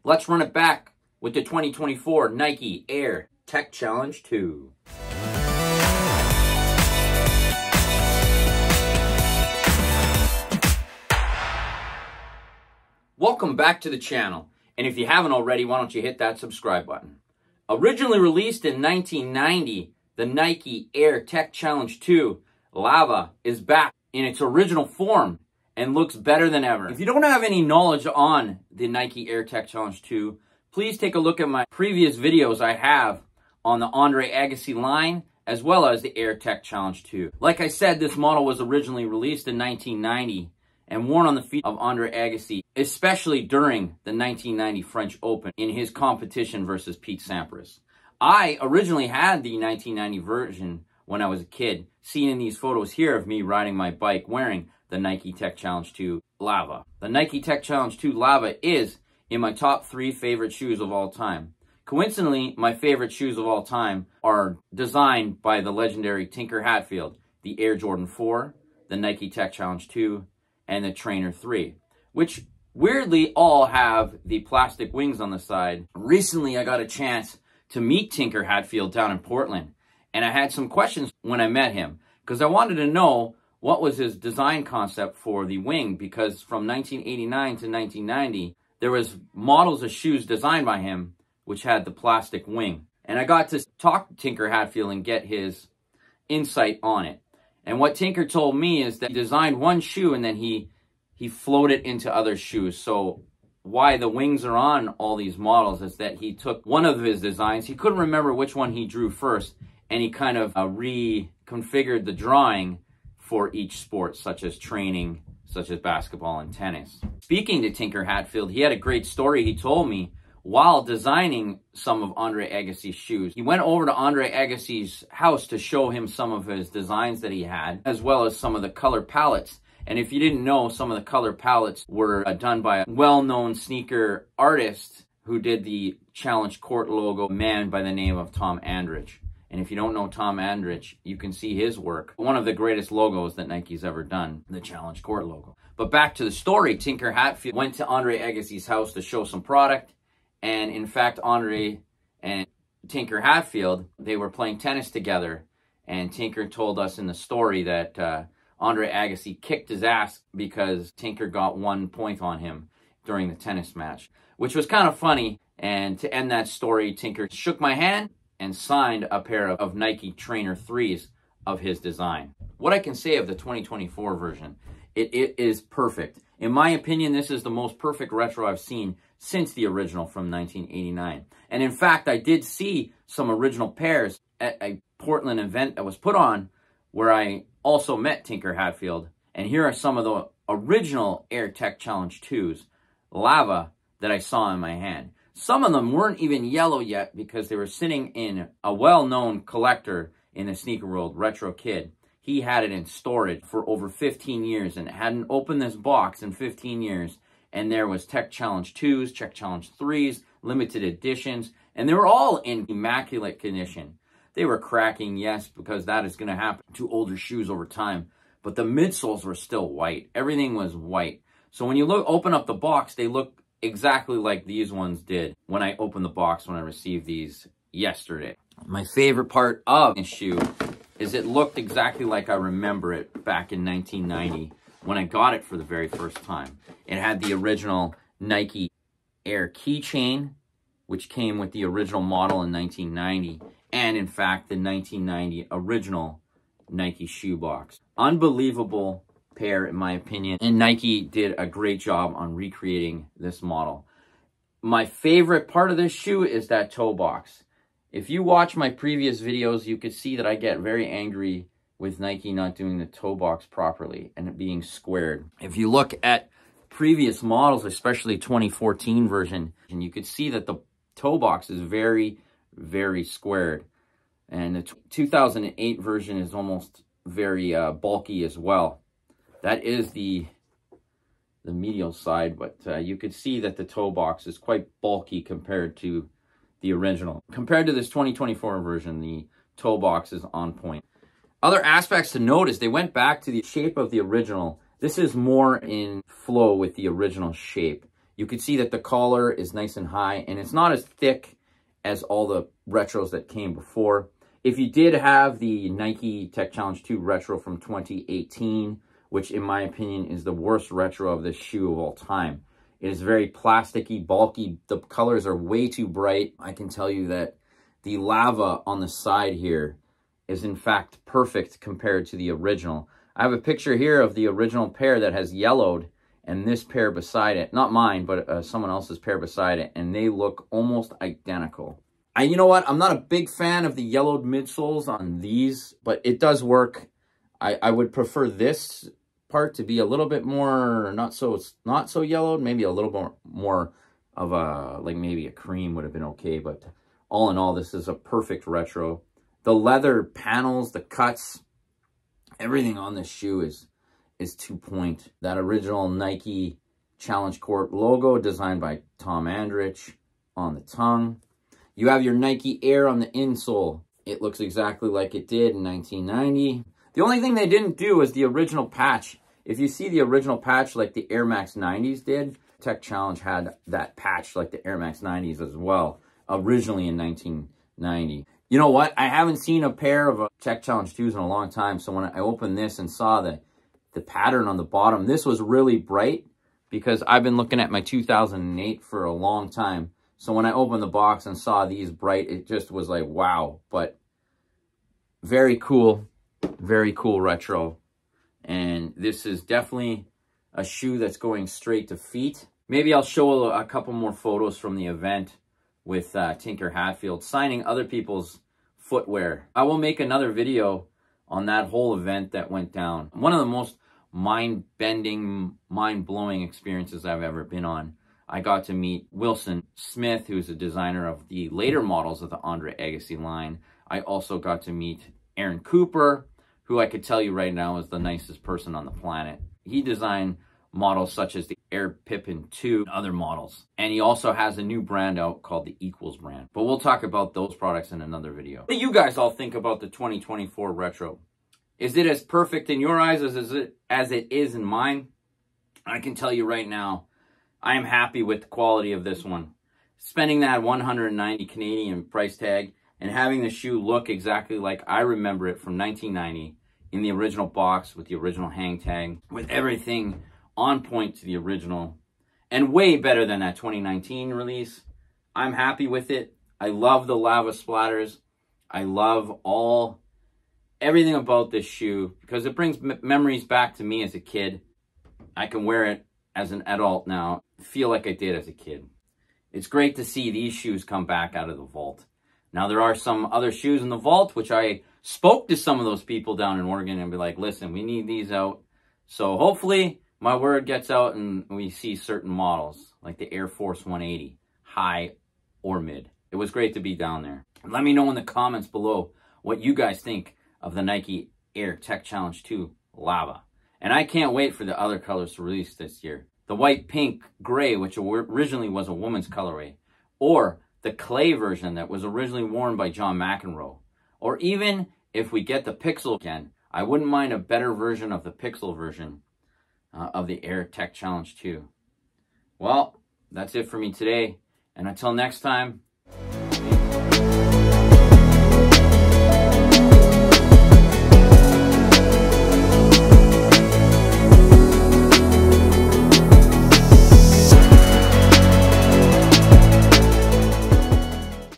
Let's run it back with the 2024 Nike Air Tech Challenge 2. Welcome back to the channel, and if you haven't already, why don't you hit that subscribe button. Originally released in 1990, the Nike Air Tech Challenge 2 Lava is back in its original form and looks better than ever. If you don't have any knowledge on the Nike Air Tech Challenge 2, please take a look at my previous videos I have on the Andre Agassi line, as well as the Air Tech Challenge 2. Like I said, this model was originally released in 1990 and worn on the feet of Andre Agassi, especially during the 1990 French Open in his competition versus Pete Sampras. I originally had the 1990 version when I was a kid, seen in these photos here of me riding my bike wearing the Nike Tech Challenge 2 Lava. The Nike Tech Challenge 2 Lava is in my top 3 favorite shoes of all time. Coincidentally, my favorite shoes of all time are designed by the legendary Tinker Hatfield, the Air Jordan 4, the Nike Tech Challenge 2, and the Trainer 3, which weirdly all have the plastic wings on the side. Recently, I got a chance to meet Tinker Hatfield down in Portland, and I had some questions when I met him, because I wanted to know what was his design concept for the wing, because from 1989 to 1990, there was models of shoes designed by him which had the plastic wing. And I got to talk to Tinker Hatfield and get his insight on it. And what Tinker told me is that he designed one shoe and then he floated into other shoes. So why the wings are on all these models is that he took one of his designs, he couldn't remember which one he drew first, and he kind of reconfigured the drawing for each sport, such as training, such as basketball and tennis. Speaking to Tinker Hatfield, he had a great story he told me while designing some of Andre Agassi's shoes. He went over to Andre Agassi's house to show him some of his designs that he had, as well as some of the color palettes. And if you didn't know, some of the color palettes were done by a well-known sneaker artist who did the Challenge Court logo, a man by the name of Tom Andrich. And if you don't know Tom Andrich, you can see his work. One of the greatest logos that Nike's ever done, the Challenge Court logo. But back to the story, Tinker Hatfield went to Andre Agassi's house to show some product. And in fact, Andre and Tinker Hatfield, they were playing tennis together. And Tinker told us in the story that Andre Agassi kicked his ass because Tinker got 1 point on him during the tennis match, which was kind of funny. And to end that story, Tinker shook my hand and signed a pair of Nike Trainer 3s of his design. What I can say of the 2024 version, it is perfect. In my opinion, this is the most perfect retro I've seen since the original from 1989. And in fact, I did see some original pairs at a Portland event that was put on where I also met Tinker Hatfield. And here are some of the original Air Tech Challenge 2s, Lava, that I saw in my hand. Some of them weren't even yellow yet because they were sitting in a well-known collector in the sneaker world, Retro Kid. He had it in storage for over 15 years and hadn't opened this box in 15 years. And there was Tech Challenge 2s, Tech Challenge 3s, limited editions, and they were all in immaculate condition. They were cracking, yes, because that is going to happen to older shoes over time. But the midsoles were still white. Everything was white. So when you open up the box, they look exactly like these ones did when I opened the box when I received these yesterday. My favorite part of this shoe is it looked exactly like I remember it back in 1990 when I got it for the very first time. It had the original Nike Air keychain, which came with the original model in 1990, and in fact the 1990 original Nike shoebox. Unbelievable pair, in my opinion, and Nike did a great job on recreating this model. My favorite part of this shoe is that toe box. If you watch my previous videos, you could see that I get very angry with Nike not doing the toe box properly and it being squared. If you look at previous models, especially 2014 version, and you could see that the toe box is very, very squared. And the 2008 version is almost very bulky as well. That is the medial side, but you could see that the toe box is quite bulky compared to the original. Compared to this 2024 version, the toe box is on point. Other aspects to note is they went back to the shape of the original. This is more in flow with the original shape. You can see that the collar is nice and high, and it's not as thick as all the retros that came before. If you did have the Nike Tech Challenge 2 retro from 2018, which in my opinion is the worst retro of this shoe of all time, it is very plasticky, bulky. The colors are way too bright. I can tell you that the lava on the side here is in fact perfect compared to the original. I have a picture here of the original pair that has yellowed, and this pair beside it, not mine, but someone else's pair beside it, and they look almost identical. You know what? I'm not a big fan of the yellowed midsoles on these, but it does work. I would prefer this part to be a little bit more, not so yellowed, maybe a little more of a, like maybe a cream would have been okay, but all in all, this is a perfect retro. The leather panels, the cuts, everything on this shoe is 2 point. That original Nike Challenge Court logo designed by Tom Andrich on the tongue. You have your Nike Air on the insole. It looks exactly like it did in 1990. The only thing they didn't do is the original patch. If you see the original patch like the Air Max 90s did, Tech Challenge had that patch like the Air Max 90s as well, originally in 1990. You know what? I haven't seen a pair of Tech Challenge 2s in a long time, so when I opened this and saw the pattern on the bottom, this was really bright because I've been looking at my 2008 for a long time. So when I opened the box and saw these bright, it just was like, wow. But very cool retro. And this is definitely a shoe that's going straight to feet. Maybe I'll show a couple more photos from the event with Tinker Hatfield signing other people's footwear. I will make another video on that whole event that went down. One of the most mind-bending, mind-blowing experiences I've ever been on. I got to meet Wilson Smith, who's a designer of the later models of the Andre Agassi line. I also got to meet Aaron Cooper, who I could tell you right now is the nicest person on the planet. He designed models such as the Air Pippin 2 and other models. And he also has a new brand out called the Equals brand. But we'll talk about those products in another video. What do you guys all think about the 2024 retro? Is it as perfect in your eyes as it is in mine? I can tell you right now, I am happy with the quality of this one. Spending that 190 Canadian price tag and having the shoe look exactly like I remember it from 1990 in the original box with the original hang tag, with everything on point to the original and way better than that 2019 release. I'm happy with it. I love the lava splatters. I love everything about this shoe because it brings memories back to me as a kid. I can wear it as an adult now, feel like I did as a kid. It's great to see these shoes come back out of the vault. Now, there are some other shoes in the vault, which I spoke to some of those people down in Oregon and be like, listen, we need these out. So hopefully my word gets out and we see certain models like the Air Force 180, high or mid. It was great to be down there. And let me know in the comments below what you guys think of the Nike Air Tech Challenge 2 Lava. And I can't wait for the other colors to release this year. The white, pink, gray, which originally was a woman's colorway, or the clay version that was originally worn by John McEnroe. Or even if we get the Pixel again, I wouldn't mind a better version of the Pixel version of the Air Tech Challenge 2. Well, that's it for me today. And until next time,